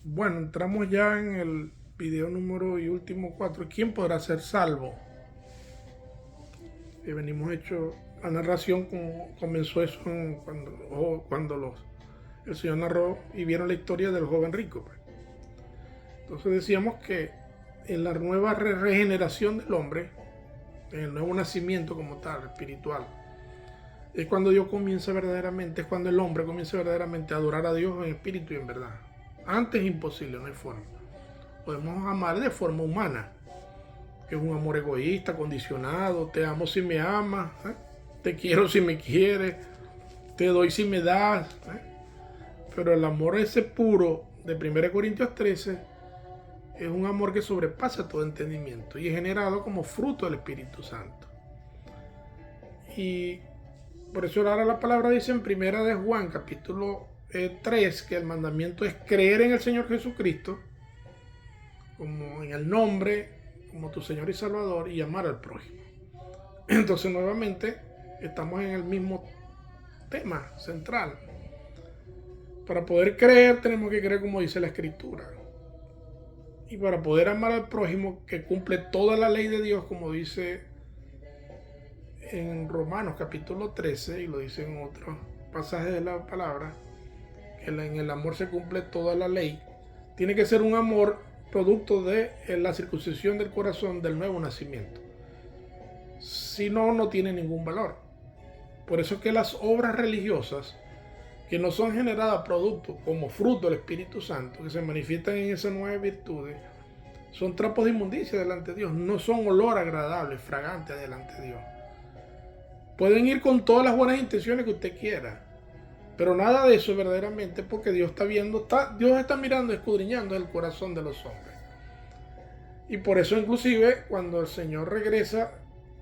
Bueno, entramos ya en el video número y último 4. ¿Quién podrá ser salvo? Venimos hecho la narración como comenzó eso el Señor narró y vieron la historia del joven rico. Pues. Entonces decíamos que en la nueva regeneración del hombre, en el nuevo nacimiento como tal, espiritual, es cuando Dios comienza verdaderamente, es cuando el hombre comienza verdaderamente a adorar a Dios en espíritu y en verdad. Antes es imposible, no hay forma. Podemos amar de forma humana, que es un amor egoísta, condicionado, te amo si me amas, te quiero si me quieres, te doy si me das. Pero el amor ese puro de 1 Corintios 13 es un amor que sobrepasa todo entendimiento y es generado como fruto del Espíritu Santo. Y por eso ahora la palabra dice en 1 Juan capítulo 3 que el mandamiento es creer en el Señor Jesucristo como en el nombre, como tu Señor y Salvador, y amar al prójimo. Entonces nuevamente estamos en el mismo tema central. Para poder creer tenemos que creer como dice la Escritura. Y para poder amar al prójimo que cumple toda la ley de Dios, como dice en Romanos capítulo 13, y lo dice en otros pasajes de la palabra, que en el amor se cumple toda la ley, tiene que ser un amor producto de la circuncisión del corazón del nuevo nacimiento. Si no, no tiene ningún valor. Por eso es que las obras religiosas que no son generadas producto como fruto del Espíritu Santo, que se manifiestan en esas nueve virtudes, son trapos de inmundicia delante de Dios, no son olor agradable, fragante delante de Dios. Pueden ir con todas las buenas intenciones que usted quiera, pero nada de eso verdaderamente, porque Dios está viendo, Dios está mirando, escudriñando el corazón de los hombres. Y por eso inclusive cuando el Señor regresa,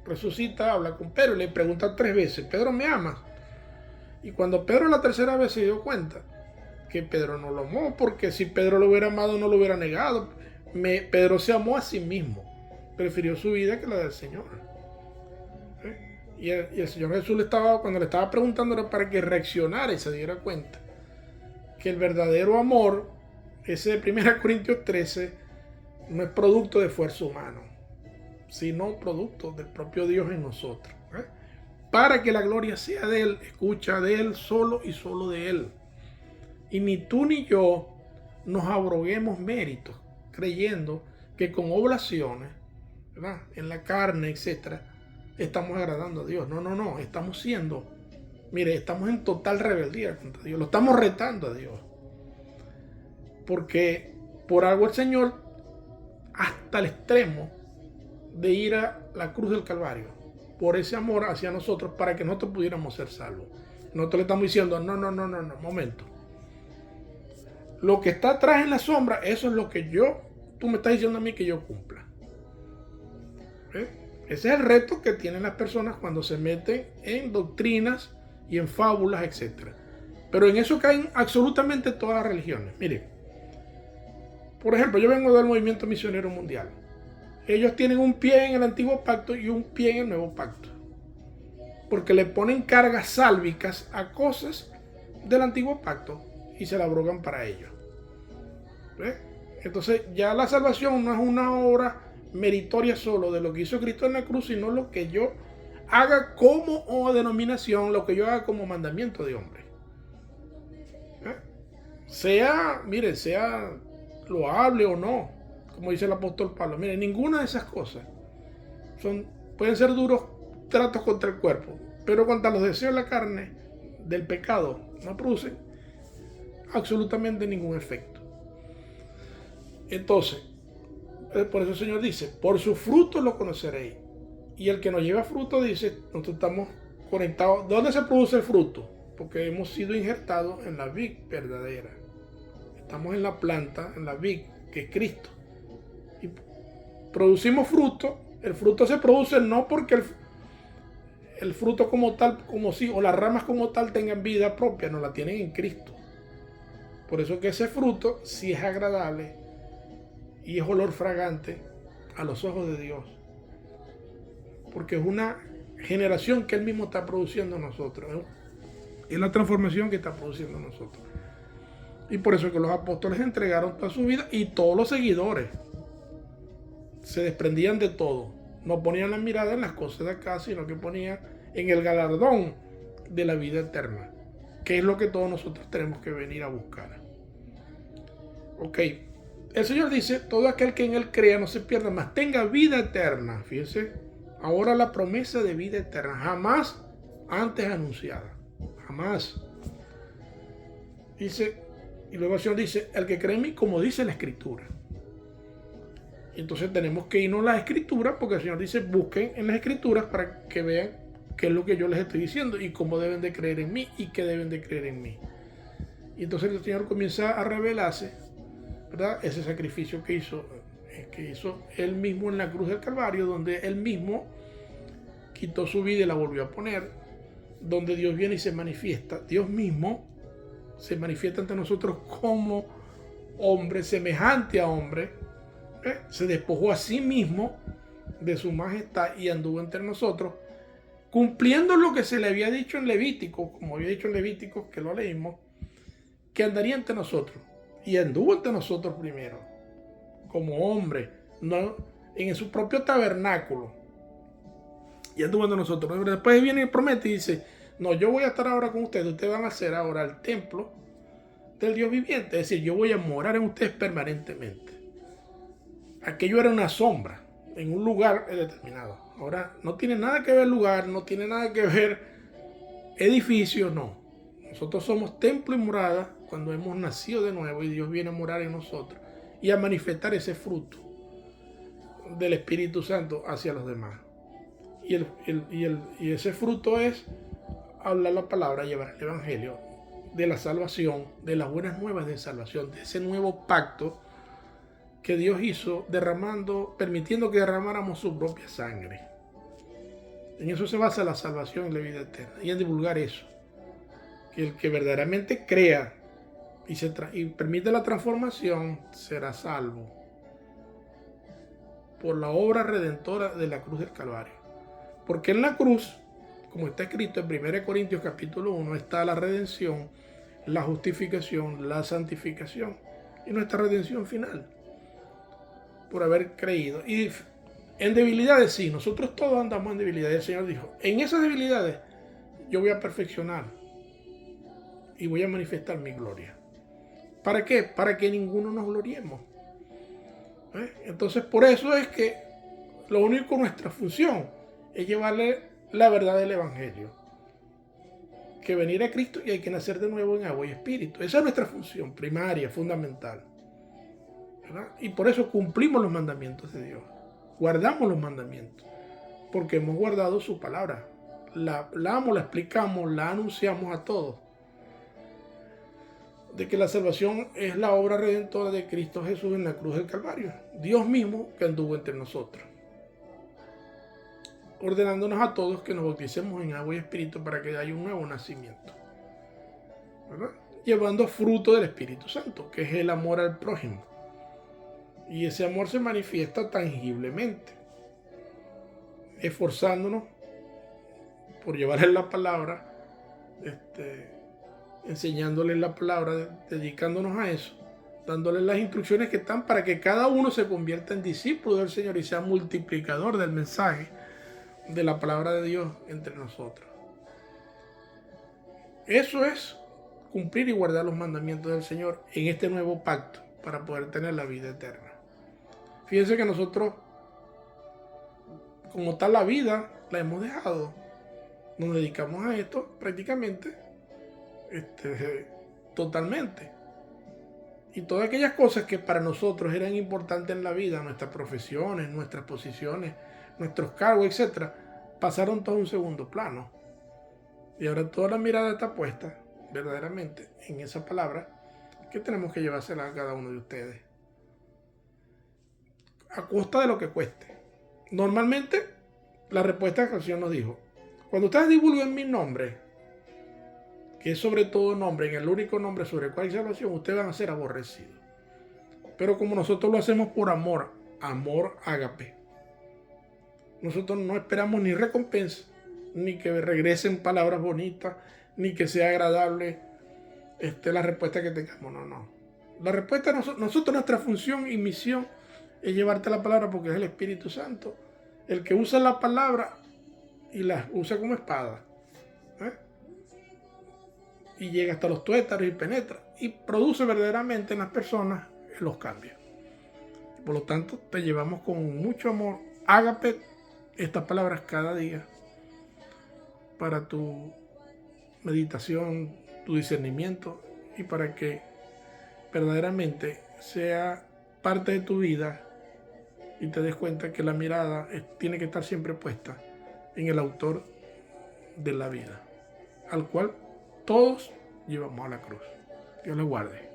resucita, habla con Pedro y le pregunta 3 veces, Pedro, ¿me amas? Y cuando Pedro la tercera vez se dio cuenta que Pedro no lo amó, porque si Pedro lo hubiera amado no lo hubiera negado. Pedro se amó a sí mismo, prefirió su vida que la del Señor. Y el Señor Jesús cuando le estaba preguntando era para que reaccionara y se diera cuenta que el verdadero amor, ese de 1 Corintios 13, no es producto de esfuerzo humano, sino producto del propio Dios en nosotros. Para que la gloria sea de Él, escucha, de Él solo y solo de Él. Y ni tú ni yo nos abroguemos méritos creyendo que con oblaciones, ¿verdad?, en la carne, etcétera, estamos agradando a Dios. No, estamos estamos en total rebeldía contra Dios, lo estamos retando a Dios. Porque por algo el Señor, hasta el extremo de ir a la cruz del Calvario, por ese amor hacia nosotros, para que nosotros pudiéramos ser salvos. Nosotros le estamos diciendo, no, momento. Lo que está atrás en la sombra, eso es lo que tú me estás diciendo a mí que yo cumpla. Ese es el reto que tienen las personas cuando se meten en doctrinas y en fábulas, etc. Pero en eso caen absolutamente todas las religiones. Miren, por ejemplo, yo vengo del movimiento misionero mundial. Ellos tienen un pie en el antiguo pacto y un pie en el nuevo pacto, porque le ponen cargas sálvicas a cosas del antiguo pacto y se la abrogan para ellos. Entonces ya la salvación no es una obra meritoria solo de lo que hizo Cristo en la cruz, sino lo que yo haga como denominación, lo que yo haga como mandamiento de hombre. Sea loable o no, como dice el apóstol Pablo. Miren, ninguna de esas cosas pueden ser duros tratos contra el cuerpo, pero contra los deseos de la carne, del pecado, no producen absolutamente ningún efecto. Entonces, por eso el Señor dice, por sus frutos lo conoceréis. Y el que no lleva fruto, dice, nosotros estamos conectados. ¿Dónde se produce el fruto? Porque hemos sido injertados en la vid verdadera. Estamos en la planta, en la vid, que es Cristo. Y producimos fruto. El fruto se produce no porque el fruto como tal, o las ramas como tal tengan vida propia, no la tienen en Cristo. Por eso que ese fruto sí es agradable y es olor fragante a los ojos de Dios, porque es una generación que Él mismo está produciendo en nosotros, es la transformación que está produciendo en nosotros. Y por eso es que los apóstoles entregaron toda su vida y todos los seguidores se desprendían de todo. No ponían la mirada en las cosas de acá, sino que ponían en el galardón de la vida eterna, que es lo que todos nosotros tenemos que venir a buscar. Ok, el Señor dice, todo aquel que en Él crea no se pierda, mas tenga vida eterna. Fíjense, ahora la promesa de vida eterna, jamás antes anunciada, jamás. Dice, y luego el Señor dice, el que cree en mí, como dice la Escritura. Entonces tenemos que irnos a las Escrituras, porque el Señor dice, busquen en las Escrituras para que vean qué es lo que yo les estoy diciendo y cómo deben de creer en mí y qué deben de creer en mí. Y entonces el Señor comienza a revelarse, ¿verdad? Ese sacrificio que hizo Él mismo en la cruz del Calvario, donde Él mismo quitó su vida y la volvió a poner, donde Dios viene y se manifiesta. Dios mismo se manifiesta ante nosotros como hombre, semejante a hombre, se despojó a sí mismo de su majestad y anduvo entre nosotros, cumpliendo lo que se le había dicho en Levítico, como había dicho en Levítico, que lo leímos, que andaría entre nosotros. Y anduvo entre nosotros primero, como hombre, no en su propio tabernáculo. Y anduvo entre nosotros. Después viene y promete y dice, no, yo voy a estar ahora con ustedes van a hacer ahora el templo del Dios viviente. Es decir, yo voy a morar en ustedes permanentemente. Aquello era una sombra en un lugar determinado. Ahora no tiene nada que ver lugar, no tiene nada que ver edificio, no. Nosotros somos templo y morada cuando hemos nacido de nuevo y Dios viene a morar en nosotros y a manifestar ese fruto del Espíritu Santo hacia los demás. Y ese fruto es hablar la palabra, llevar el evangelio de la salvación, de las buenas nuevas de salvación, de ese nuevo pacto que Dios hizo permitiendo que derramáramos su propia sangre. En eso se basa la salvación y la vida eterna, y en divulgar eso. Que el que verdaderamente crea y permite la transformación será salvo por la obra redentora de la cruz del Calvario. Porque en la cruz, como está escrito en 1 Corintios capítulo 1, está la redención, la justificación, la santificación y nuestra redención final por haber creído. Y en debilidades sí, nosotros todos andamos en debilidades. El Señor dijo, en esas debilidades yo voy a perfeccionar y voy a manifestar mi gloria. ¿Para qué? Para que ninguno nos gloriemos. Entonces por eso es que lo único nuestra función es llevarle la verdad del Evangelio. Que venir a Cristo y hay que nacer de nuevo en agua y espíritu. Esa es nuestra función primaria, fundamental. ¿Verdad? Y por eso cumplimos los mandamientos de Dios. Guardamos los mandamientos. Porque hemos guardado su palabra. La hablamos, la explicamos, la anunciamos a todos. De que la salvación es la obra redentora de Cristo Jesús en la cruz del Calvario. Dios mismo que anduvo entre nosotros. Ordenándonos a todos que nos bauticemos en agua y espíritu para que haya un nuevo nacimiento. ¿Verdad? Llevando fruto del Espíritu Santo, que es el amor al prójimo. Y ese amor se manifiesta tangiblemente. Esforzándonos por llevarles la palabra, enseñándoles la palabra, dedicándonos a eso, dándoles las instrucciones que están para que cada uno se convierta en discípulo del Señor y sea multiplicador del mensaje de la palabra de Dios entre nosotros. Eso es cumplir y guardar los mandamientos del Señor en este nuevo pacto para poder tener la vida eterna. Fíjense que nosotros, como tal la vida, la hemos dejado. Nos dedicamos a esto prácticamente totalmente. Y todas aquellas cosas que para nosotros eran importantes en la vida, nuestras profesiones, nuestras posiciones, nuestros cargos, etc., pasaron todo a un segundo plano. Y ahora toda la mirada está puesta verdaderamente en esa palabra que tenemos que llevársela a cada uno de ustedes. A costa de lo que cueste. Normalmente, la respuesta que el Señor nos dijo, cuando ustedes divulguen mi nombre, que es sobre todo nombre, en el único nombre sobre el cual hay salvación, ustedes van a ser aborrecidos. Pero como nosotros lo hacemos por amor ágape, nosotros no esperamos ni recompensa, ni que regresen palabras bonitas, ni que sea agradable la respuesta que tengamos. No, no. La respuesta, nosotros, nuestra función y misión es llevarte la palabra porque es el Espíritu Santo el que usa la palabra y la usa como espada. ¿eh? Y llega hasta los tuétaros y penetra y produce verdaderamente en las personas los cambios. Por lo tanto, te llevamos con mucho amor, ágape, estas palabras cada día para tu meditación, tu discernimiento y para que verdaderamente sea parte de tu vida y te des cuenta que la mirada tiene que estar siempre puesta en el autor de la vida, al cual todos llevamos a la cruz. Dios le guarde.